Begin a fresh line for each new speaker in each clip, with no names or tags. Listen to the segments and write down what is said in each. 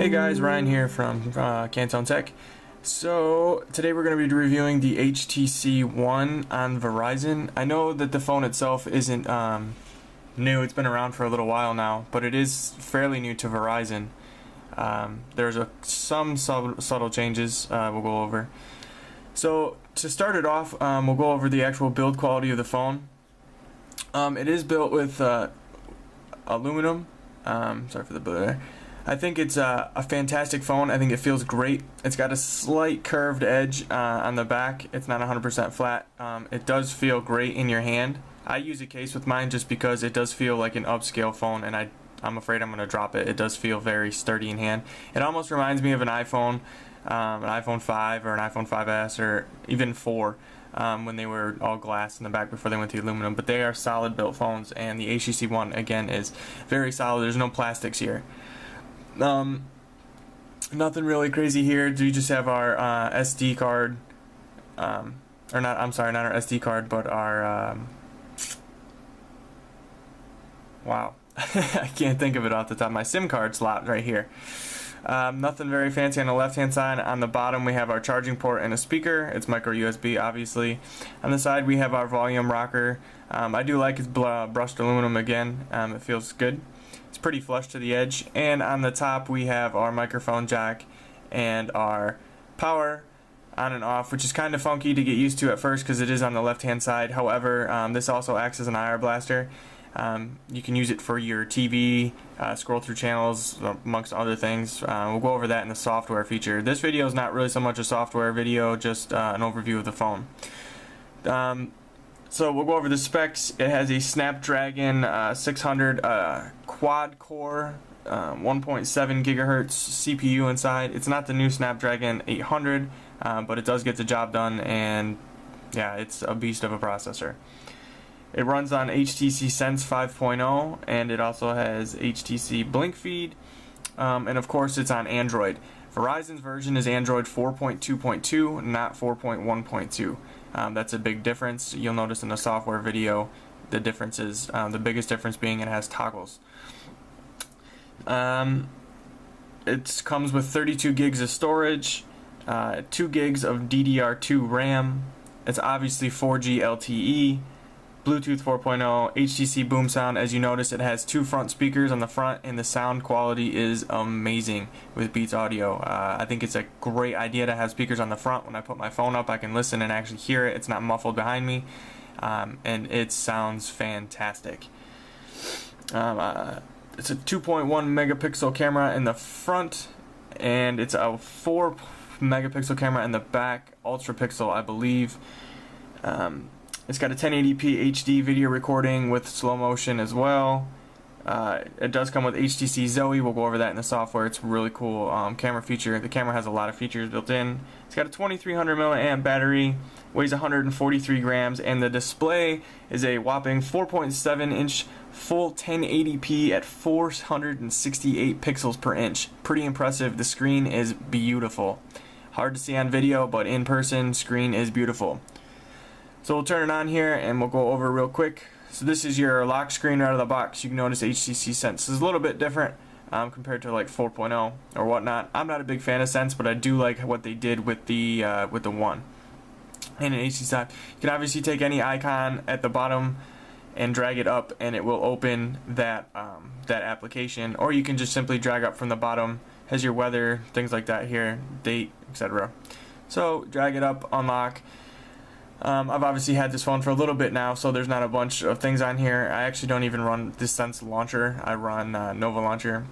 Hey guys, Ryan here from Cantone Tech. So today we're going to be reviewing the HTC One on Verizon. I know that the phone itself isn't new, it's been around for a little while now, but it is fairly new to Verizon. There's some subtle changes we'll go over. So to start it off, we'll go over the actual build quality of the phone. It is built with aluminum. Sorry for the blur there. I think it's a fantastic phone. I think it feels great. It's got a slight curved edge on the back. It's not 100% flat. It does feel great in your hand. I use a case with mine just because it does feel like an upscale phone, and I'm afraid I'm going to drop it. It does feel very sturdy in hand. It almost reminds me of an iPhone 5 or an iPhone 5S or even 4 when they were all glass in the back before they went to aluminum. But they are solid built phones, and the HTC One, again, is very solid. There's no plastics here. Nothing really crazy here. We just have our SD card, or not, I'm sorry, not our SD card, but our, wow, I can't think of it off the top. My SIM card slot right here. Nothing very fancy on the left hand side. On the bottom we have our charging port and a speaker. It's micro USB, obviously. On the side we have our volume rocker. I do like its brushed aluminum again. It feels good. It's pretty flush to the edge. And on the top we have our microphone jack and our power on and off, which is kind of funky to get used to at first because it is on the left hand side. However, this also acts as an IR blaster. You can use it for your TV, scroll through channels, amongst other things. We'll go over that in the software feature. This video is not really so much a software video, just an overview of the phone. So we'll go over the specs. It has a Snapdragon 600 quad-core 1.7 gigahertz CPU inside. It's not the new Snapdragon 800, but it does get the job done, and yeah, it's a beast of a processor. It runs on HTC Sense 5.0, and it also has HTC Blink Feed, and of course it's on Android. Verizon's version is Android 4.2.2, not 4.1.2. That's a big difference. You'll notice in the software video the differences, the biggest difference being it has toggles. It comes with 32 gigs of storage, 2 gigs of DDR2 RAM. It's obviously 4G LTE. Bluetooth 4.0, HTC boom sound. As you notice, it has 2 front speakers on the front, and the sound quality is amazing with Beats Audio. I think it's a great idea to have speakers on the front. When I put my phone up, I can listen and actually hear it. It's not muffled behind me, and it sounds fantastic. It's a 2.1 megapixel camera in the front, and it's a 4 megapixel camera in the back, ultra pixel, I believe. It's got a 1080p HD video recording with slow motion as well. It does come with HTC Zoe. We'll go over that in the software. It's a really cool camera feature. The camera has a lot of features built in. It's got a 2300 milliamp battery, weighs 143 grams, and the display is a whopping 4.7 inch full 1080p at 468 pixels per inch. Pretty impressive. The screen is beautiful. Hard to see on video, but in person, screen is beautiful. So we'll turn it on here and we'll go over real quick. So this is your lock screen right out of the box. You can notice HTC Sense is a little bit different compared to like 4.0 or whatnot. I'm not a big fan of Sense, but I do like what they did with the One. And in HTC side, you can obviously take any icon at the bottom and drag it up, and it will open that that application. Or you can just simply drag up from the bottom. Has your weather, things like that here, date, etc. So drag it up, unlock. I've obviously had this phone for a little bit now, so there's not a bunch of things on here. I actually don't even run this Sense launcher. I run Nova Launcher.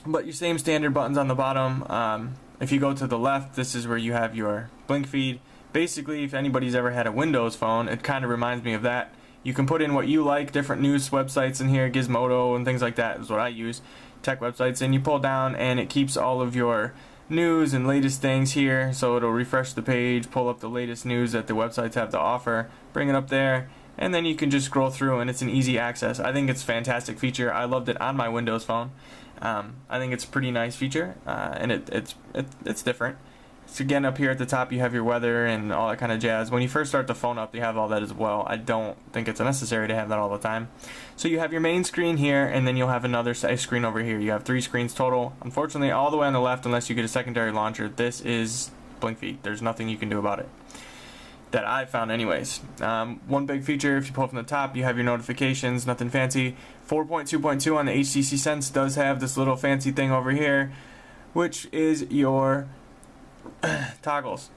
But your same standard buttons on the bottom. If you go to the left, this is where you have your Blink Feed. Basically, if anybody's ever had a Windows phone, it kind of reminds me of that. You can put in what you like, different news websites in here, Gizmodo and things like that is what I use, tech websites, and you pull down and it keeps all of your news and latest things here, so it'll refresh the page, pull up the latest news that the websites have to offer, bring it up there, and then you can just scroll through, and it's an easy access. I think it's a fantastic feature. I loved it on my Windows phone. I think it's a pretty nice feature, and it's different. So again, up here at the top you have your weather and all that kind of jazz. When you first start the phone up, you have all that as well. I don't think it's necessary to have that all the time. So you have your main screen here, and then you'll have another screen over here. You have 3 screens total. Unfortunately, all the way on the left, unless you get a secondary launcher, this is blink feed. There's nothing you can do about it, that I've found anyways. One big feature, if you pull from the top, you have your notifications, nothing fancy. 4.2.2 on the HTC Sense does have this little fancy thing over here, which is your toggles.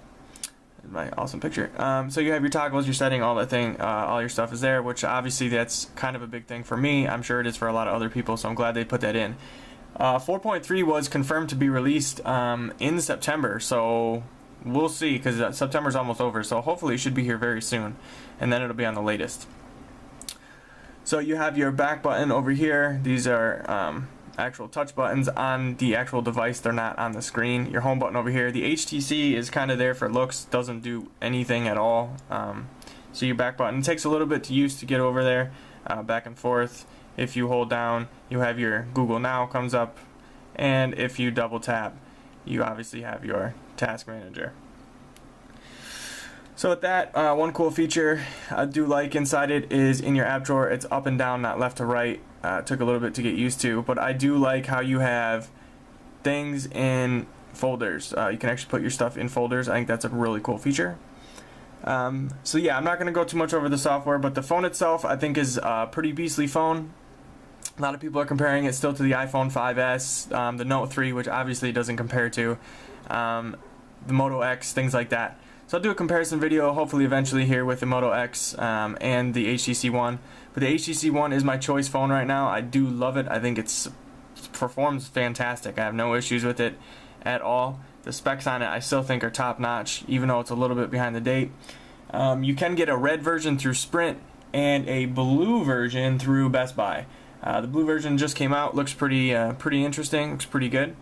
My awesome picture. So you have your toggles, your setting, all that thing, all your stuff is there, which obviously that's kind of a big thing for me. I'm sure it is for a lot of other people, so I'm glad they put that in. 4.3 was confirmed to be released in September, so we'll see, because September's almost over, so hopefully it should be here very soon, and then it'll be on the latest. So you have your back button over here. These are actual touch buttons on the actual device, they're not on the screen. Your home button over here. The HTC is kind of there for looks, doesn't do anything at all. So your back button takes a little bit to use to get over there, back and forth. If you hold down, you have your Google Now comes up, and if you double tap, you obviously have your task manager. So with that, one cool feature I do like inside it is in your app drawer, it's up and down, not left to right. Took a little bit to get used to, but I do like how you have things in folders. You can actually put your stuff in folders. I think that's a really cool feature. So yeah, I'm not going to go too much over the software, but the phone itself I think is a pretty beastly phone. A lot of people are comparing it still to the iPhone 5S, the Note 3, which obviously it doesn't compare to, the Moto X, things like that. So I'll do a comparison video hopefully eventually here with the Moto X and the HTC One. But the HTC One is my choice phone right now. I do love it. I think it performs fantastic. I have no issues with it at all. The specs on it I still think are top notch, even though it's a little bit behind the date. You can get a red version through Sprint and a blue version through Best Buy. The blue version just came out, looks pretty interesting, looks pretty good.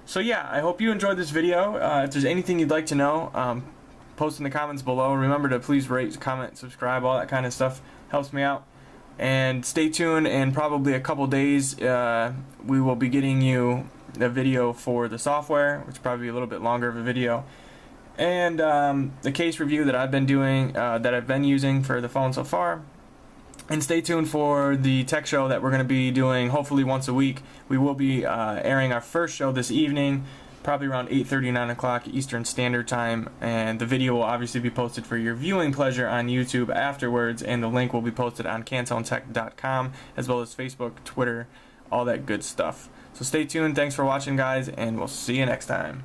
So yeah, I hope you enjoyed this video. If there's anything you'd like to know, post in the comments below. Remember to please rate, comment, subscribe, all that kind of stuff helps me out. And stay tuned, in probably a couple days we will be getting you a video for the software, which is probably a little bit longer of a video, and the case review that I've been doing, that I've been using for the phone so far. And stay tuned for the tech show that we're going to be doing hopefully once a week. We will be airing our first show this evening, probably around 8:30, 9 o'clock Eastern Standard Time, and the video will obviously be posted for your viewing pleasure on YouTube afterwards, and the link will be posted on CantoneTech.com, as well as Facebook, Twitter, all that good stuff. So stay tuned, thanks for watching guys, and we'll see you next time.